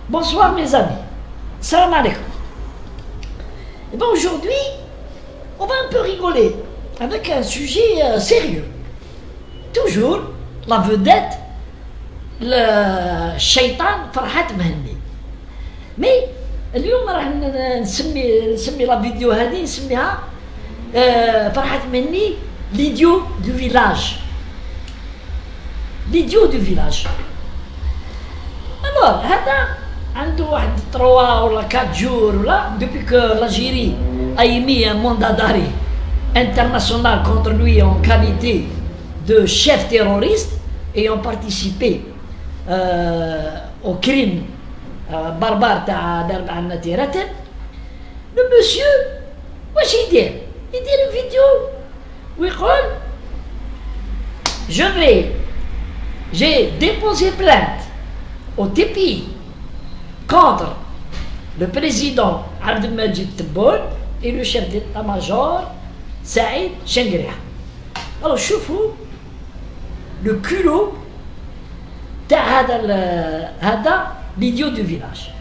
Bonsoir mes amis. Salam alaikum. Et bien aujourd'hui, on va un peu rigoler avec un sujet sérieux. Toujours la vedette, le shaitan Farhat Mehenni. Mais اليوم راح نسمي لا فيديو هذه نسميها فرحات مني l'idiot du village. L'idiot du village. Alors هذا عنده واحد 3 ولا 4 jours ولا depuis que l'Algérie a émis un mandat d'arrêt international contre lui en qualité de chef terroriste ayant participé au crime barbare تاع ضرب عنا تيراتب. Le monsieur واش يدير فيديو ويقول j'ai déposé plainte au TPI contre le président Abdelmajid Tebboune et le chef d'état-major Saïd Chengueria. Alors شوفوا le culot تاع هذا l'idiot du village.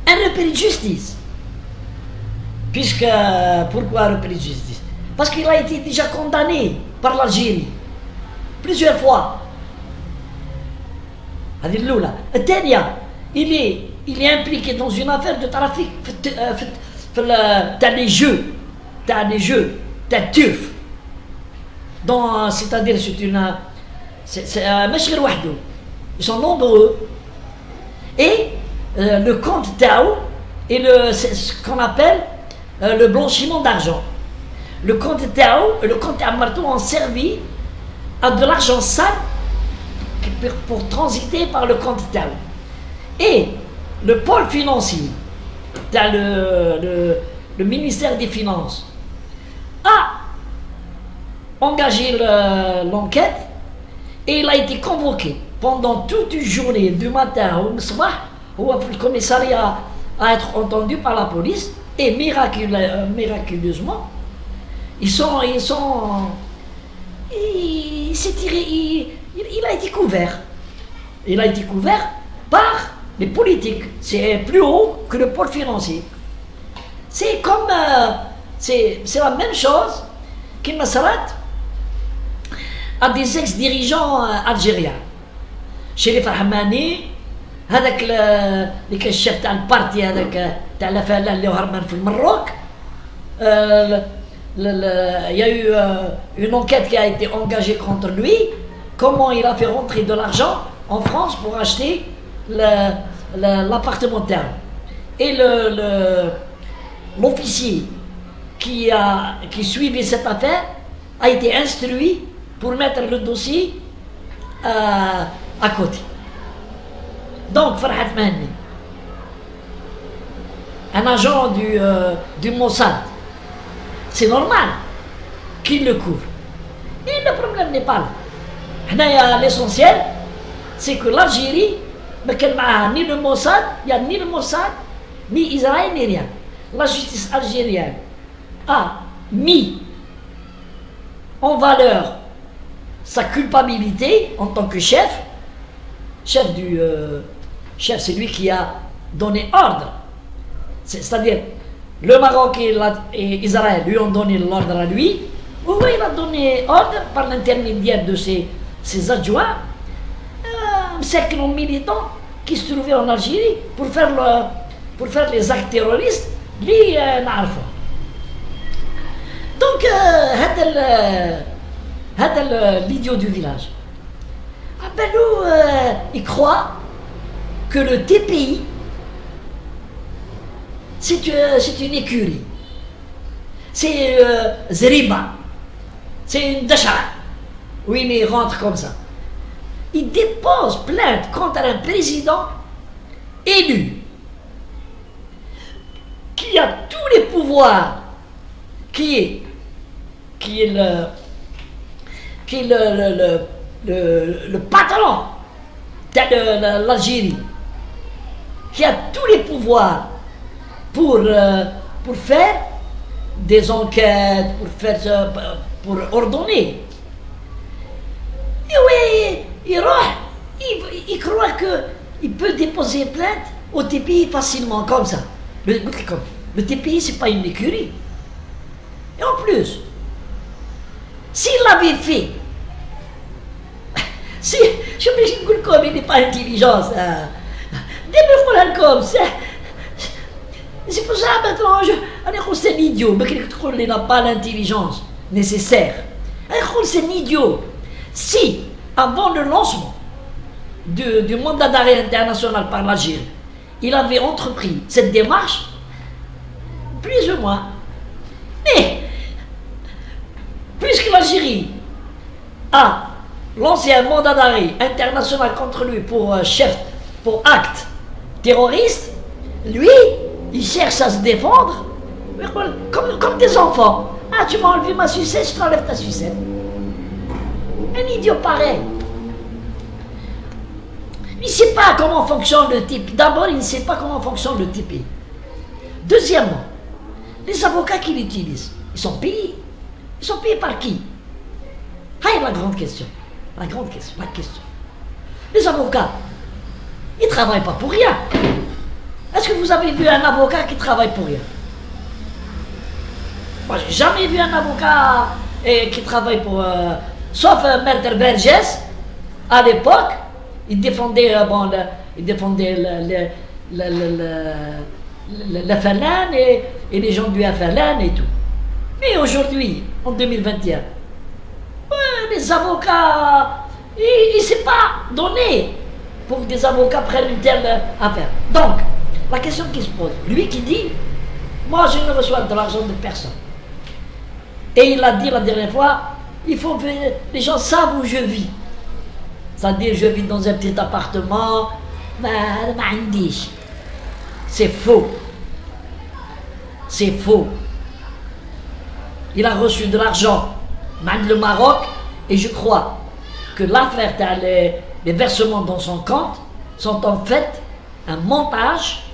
Un repris de justice. Pourquoi repris de justice? Parce qu'il a été déjà condamné par l'Algérie plusieurs fois. هذه الأولى. الثانية il est impliqué dans une affaire de trafic تاع les jeux تاع turf. C'est-à-dire c'est ماشي غير وحده. Ils sont nombreux. Et le compte Tao est ce qu'on appelle le blanchiment d'argent. Le compte Tao et le compte Amartou ont servi à de l'argent sale pour transiter par le compte Tao. Et le pôle financier, le ministère des Finances, a engagé l'enquête et il a été convoqué pendant toute une journée, du matin au soir, le commissariat à être entendu par la police et miraculeusement, il a été couvert. Il a été couvert par les politiques. C'est plus haut que le pôle financier. C'est comme c'est la même chose qui m'a à des ex-dirigeants algériens. Chez les Farhamani, هذاك اللي كان الشيف تاع البارتي هذاك تاع لافالا اللي هربان في المروك. Il y a eu une enquête qui a été engagée contre lui. Comment il a fait rentrer de l'argent en France pour acheter l'appartement terme. Et l'officier qui suivait cette affaire a été instruit pour mettre le dossier à côté. Donc Farhat Mehenni, un agent du Mossad, c'est normal qu'il le couvre. Et le problème n'est pas là. L'essentiel, c'est que l'Algérie, ni le Mossad, il n'y a ni le Mossad, ni Israël, ni rien. La justice algérienne a mis en valeur sa culpabilité en tant que chef, c'est lui qui a donné ordre. C'est-à-dire, le Maroc et Israël lui ont donné l'ordre à lui. Oui, il a donné ordre par l'intermédiaire de ses adjoints, un cercle militant qui se trouvait en Algérie pour faire les actes terroristes. Lui, n'arrive. Donc, l'idiot du village. Il croit que le TPI c'est une écurie, c'est Zeriba, c'est une dachara. Oui, mais il rentre comme ça. Il dépose plainte contre un président élu qui a tous les pouvoirs, qui est le patron de l'Algérie, qui a tous les pouvoirs pour faire des enquêtes, pour ordonner. Et oui, il croit crois qu'il peut déposer plainte au TPI facilement, comme ça. Le TPI, c'est pas une écurie. Et en plus, s'il l'avait fait, si, je me dis que comme il n'est pas intelligent, ça. Comme ça. C'est pour ça maintenant, c'est un idiot, mais il n'a pas l'intelligence nécessaire. C'est un idiot. Si, avant le lancement du mandat d'arrêt international par l'Algérie, il avait entrepris cette démarche, plus ou moins. Mais, puisque l'Algérie a lancé un mandat d'arrêt international contre lui pour acte terroriste, lui, il cherche à se défendre comme des enfants. Ah, tu m'as enlevé ma sucette, je t'enlève ta sucette. Un idiot pareil. Il ne sait pas comment fonctionne le TPI. D'abord, il ne sait pas comment fonctionne le TPI. Deuxièmement, les avocats qu'il utilise, ils sont payés. Ils sont payés par qui? Ah, la grande question. La question. Les avocats, ils ne travaillent pas pour rien. Est-ce que vous avez vu un avocat qui travaille pour rien? Moi, j'ai jamais vu un avocat qui travaille pour... sauf Maître Vergès, à l'époque, il défendait le FLN et les gens du FLN et tout. Mais aujourd'hui, en 2021, les avocats, il ne s'est pas donné pour que des avocats prennent une telle affaire. Donc, la question qui se pose, lui qui dit, moi je ne reçois de l'argent de personne. Et il a dit la dernière fois, il faut que les gens savent où je vis. C'est-à-dire, je vis dans un petit appartement, c'est faux. C'est faux. Il a reçu de l'argent le Maroc, et je crois que l'affaire, les versements dans son compte, sont en fait un montage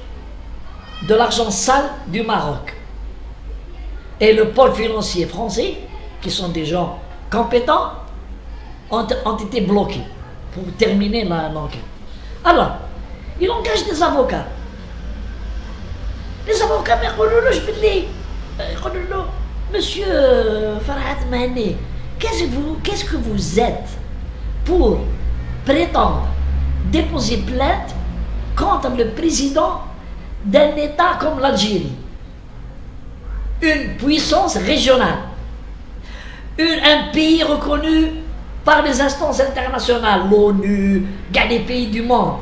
de l'argent sale du Maroc. Et le pôle financier français, qui sont des gens compétents, ont été bloqués pour terminer l'enquête. Alors, il engage des avocats. Les avocats, mais je peux dire, monsieur Farhat Mahane, qu'est-ce que vous êtes pour prétendre déposer plainte contre le président d'un État comme l'Algérie, une puissance régionale, un pays reconnu par les instances internationales, l'ONU, les pays du monde,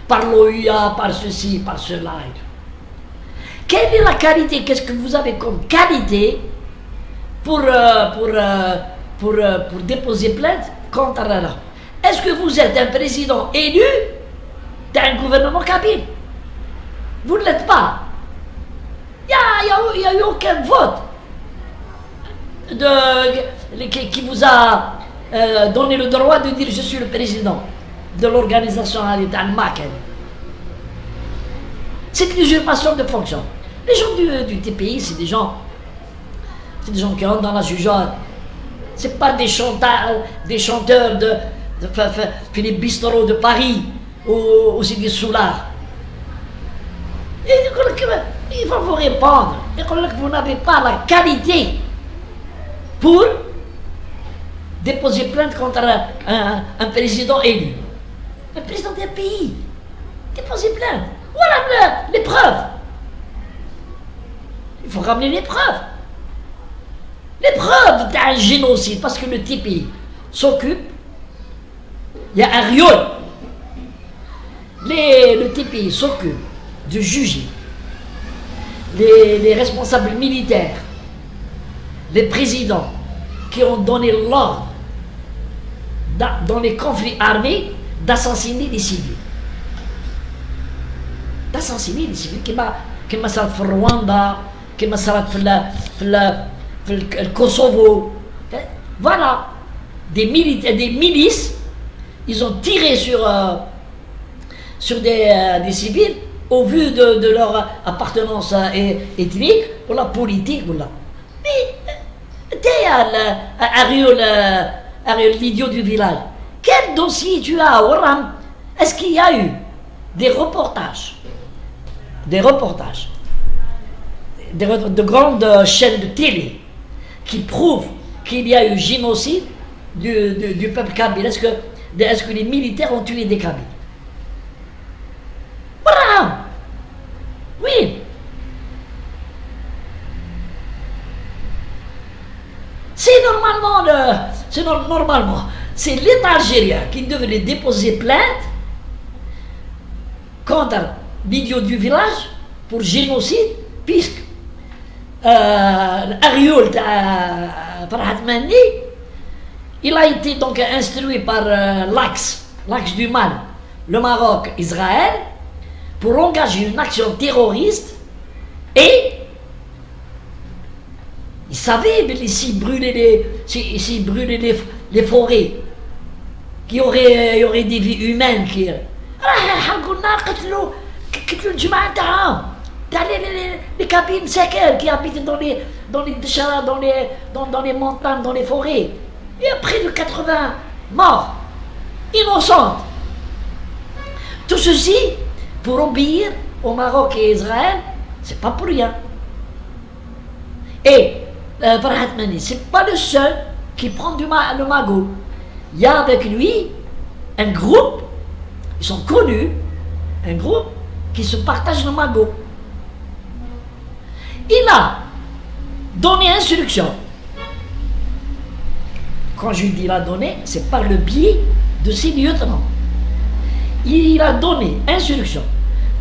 par l'OUA, par ceci, par cela. Quelle est la qualité? Qu'est-ce que vous avez comme qualité pour déposer plainte contre Allah? Est-ce que vous êtes un président élu d'un gouvernement kabyle? Vous ne l'êtes pas. Il n'y a eu aucun vote qui vous a donné le droit de dire je suis le président de l'organisation al-Makan. C'est une usurpation de fonction. Les gens du TPI, c'est des gens qui rentrent dans la jugeote. C'est pas des chanteurs de Philippe Bistro de Paris ou aussi des soulards. Il va vous répondre. Et que vous n'avez pas la qualité pour déposer plainte contre un président élu. Un président d'un pays. Déposer plainte. Voilà les preuves. Il faut ramener les preuves. Les preuves d'un génocide. Parce que le TPI s'occupe. Il y a un riol. Le TPI s'occupe de juger les responsables militaires, les présidents qui ont donné l'ordre dans les conflits armés d'assassiner les civils. D'assassiner les civils كما صارت في رواندا, كما صارت في Kosovo. Voilà, des milices, ils ont tiré sur des civils au vu de leur appartenance ethnique ou la politique. Ou la. Mais t'es Ariol, l'idiot du village. Quel dossier tu as, Oram? est-ce qu'il y a eu des reportages, de grandes chaînes de télé qui prouvent qu'il y a eu génocide du peuple kabyle? Est-ce que les militaires ont tué des Kabyles? Voilà. Oui. Normalement, c'est l'État algérien qui devait déposer plainte contre l'idiot du village pour génocide, puisque Arioul Farhat Mani, il a été donc instruit par l'axe du mal, le Maroc, Israël, pour engager une action terroriste, et il savait s'il brûlait les forêts, qu'il y aurait des vies humaines qui... les Kabyles séquelles qui habitent dans les montagnes, dans les forêts. Il y a près de 80 morts, innocentes. Tout ceci pour obéir au Maroc et Israël, c'est pas pour rien. Et Farhat Mani, c'est pas le seul qui prend le magot. Il y a avec lui un groupe, ils sont connus, un groupe qui se partage le magot. Il a donné instruction. Quand je dis il a donné, c'est par le biais de ses lieutenants. Il a donné instruction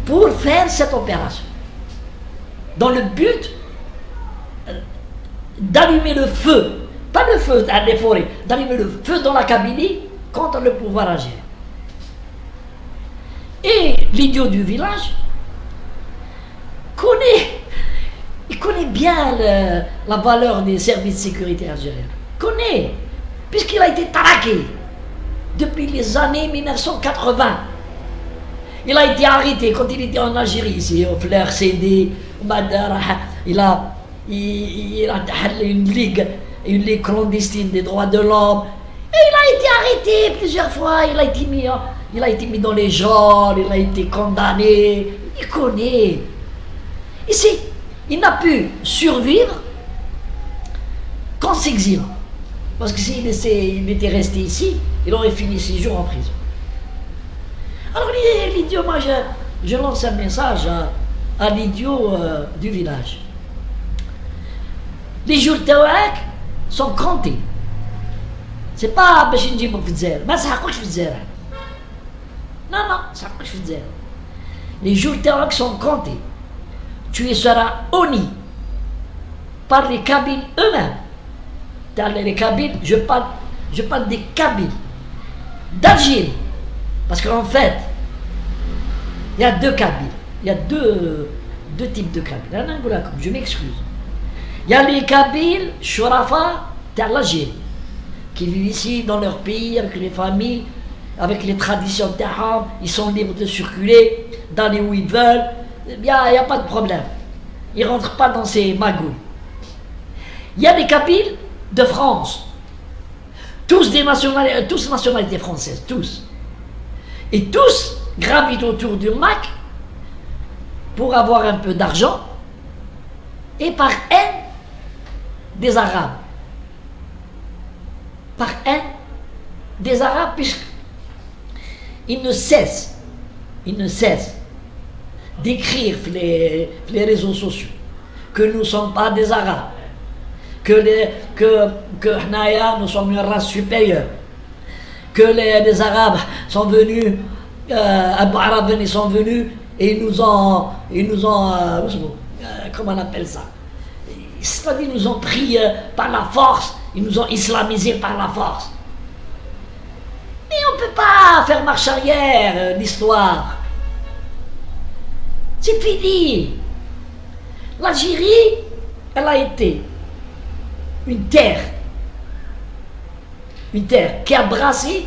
pour faire cette opération, dans le but d'allumer le feu, pas le feu dans les forêts, d'allumer le feu dans la Kabylie contre le pouvoir algérien. Et l'idiot du village connaît bien la valeur des services de sécurité algériens. Puisqu'il a été traqué depuis les années 1980. Il a été arrêté quand il était en Algérie, ici, au Fleur CD, au Madara. Il a une ligue clandestine des droits de l'homme. Et il a été arrêté plusieurs fois. Il a été mis dans les genres, il a été condamné. Il connaît. Ici, il n'a pu survivre qu'en s'exilant. Parce que s'il était resté ici, il aurait fini 6 jours en prison. Alors l'idiot, moi je lance un message à l'idiot du village. Les jours tawak sont comptés. C'est pas باش نجيبو في الجزائر، ما سحقوش في الجزائر. Non, سحقوش في الجزائر. Les jours tawak sont comptés. Tu seras honni par les Kabyles eux-mêmes. Les Kabyles, je parle des Kabyles d'Algérie. Parce qu'en fait, il y a deux Kabyles. Il y a deux types de Kabyles. Je m'excuse. Il y a les Kabyles, Shorafa, de l'Algérie, qui vivent ici dans leur pays, avec les familles, avec les traditions de Taham. Ils sont libres de circuler, d'aller où ils veulent. Il n'y a pas de problème. Ils ne rentrent pas dans ces magouilles. Il y a les Kabyles de France. Tous nationalités françaises, tous. Et tous gravitent autour du Mac pour avoir un peu d'argent et par haine des Arabes. Par haine des Arabes, puisqu'ils ne cessent d'écrire sur les réseaux sociaux que nous ne sommes pas des Arabes, que nous sommes une race supérieure, que les Arabes sont venus, Abu Arab, ils sont venus et ils nous ont comment on appelle ça? C'est-à-dire ils nous ont pris par la force, ils nous ont islamisés par la force. Mais on ne peut pas faire marche arrière, l'histoire. C'est fini. L'Algérie, elle a été une terre qui a brassé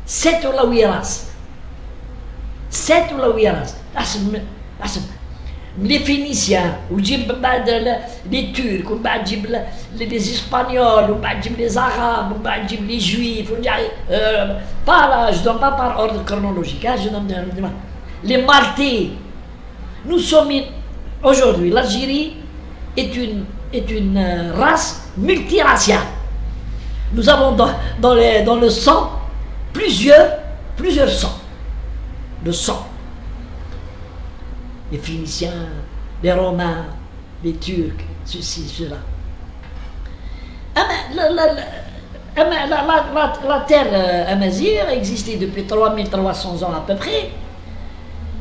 7 ou 8 races. les Phéniciens, ou les Turcs, ou les Espagnols, ou les Arabes, ou les Juifs, pas là, je ne donne pas par ordre chronologique, hein, je donne les Maltais. Nous sommes aujourd'hui, l'Algérie est une race multiraciale. Nous avons dans le sang plusieurs sangs. Le sang. Les Phéniciens, les Romains, les Turcs, ceci, cela. La terre amazigh existait depuis 3300 ans à peu près.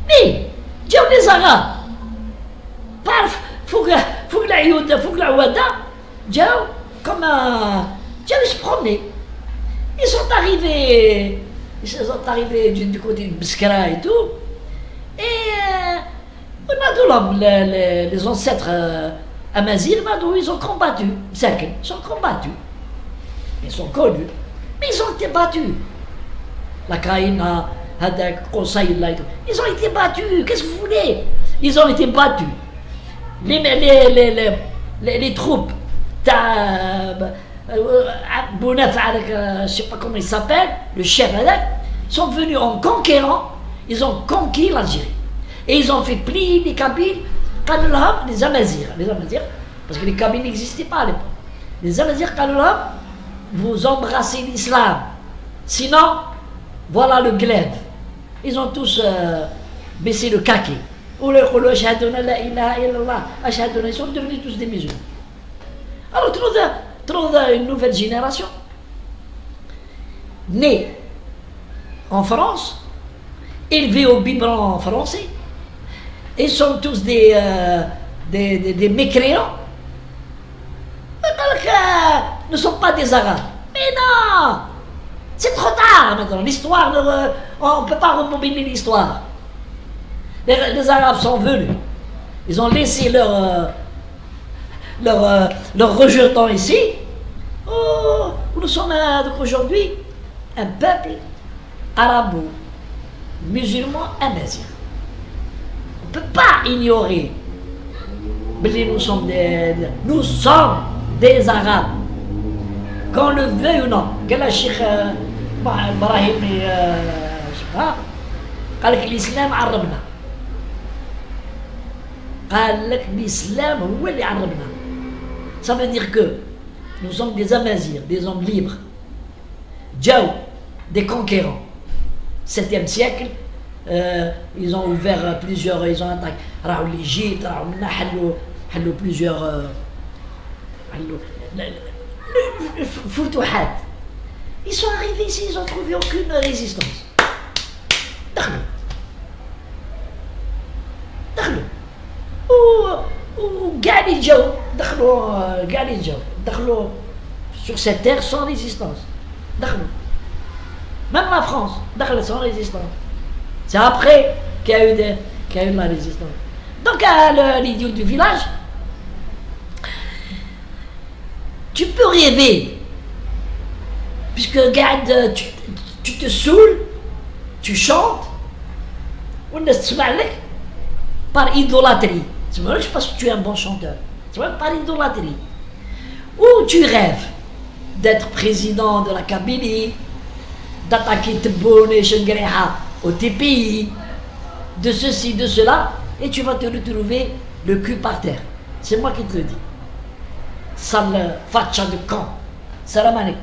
Mais, Dieu les Arabes, فوق العوادة جاو comme ils se promenaient. Ils sont arrivés du côté de Biskra et tout. Et les ancêtres amazirs, ils ont combattu. Ils sont combattus. Ils sont connus. Mais ils ont été battus. La Kraïna, Hadak, Conseil, ils ont été battus. Qu'est-ce que vous voulez? Ils ont été battus. Les troupes, Bounaf, je ne sais pas comment il s'appelle, le chef, sont venus en conquérant, ils ont conquis l'Algérie. Et ils ont fait plier les Kabyles, les Amazirs, parce que les Kabyles n'existaient pas à l'époque. Les Amazirs, vous embrassez l'islam, sinon, voilà le glaive. Ils ont tous baissé le kaki. Ils sont devenus tous des musulmans. Alors, trouve une nouvelle génération, née en France, élevée au biberon français, ils sont tous des mécréants. Ne sont pas des Arabes. Mais non! C'est trop tard maintenant. L'histoire, on ne peut pas rembobiner l'histoire. Les Arabes sont venus. Ils ont laissé leur rejeton ici. Oh, nous sommes aujourd'hui un peuple arabo-musulman amazigh. On ne peut pas ignorer. Mais nous sommes des Arabes. Qu'on le veuille ou non. Quel est le Cheikh Ibrahim, je sais pas, قال لك الإسلام عربنا. قال لك l'islam هو اللي عربنا. Ça veut dire que nous sommes des Amazirs, des hommes libres. Djaou, des conquérants. 7e siècle, ils ont ouvert plusieurs, ils ont attaqué l'Égypte, plusieurs Foutouhat. Ils sont arrivés ici, ils n'ont trouvé aucune résistance. Ou دخلوا sur cette terre sans résistance. Même la France, sans résistance. C'est après qu'il y a eu de la résistance. Donc, l'idiot du village, tu peux rêver, puisque regarde, tu te saoules, tu chantes, par idolâtrie. C'est vrai que parce que tu es un bon chanteur. C'est vrai que par idolâtrie. Ou tu rêves d'être président de la Kabylie, d'attaquer Tebboune et Chengreha au TPI, de ceci, de cela, et tu vas te retrouver le cul par terre. C'est moi qui te le dis. Sale facha de camp. Salam alaikum.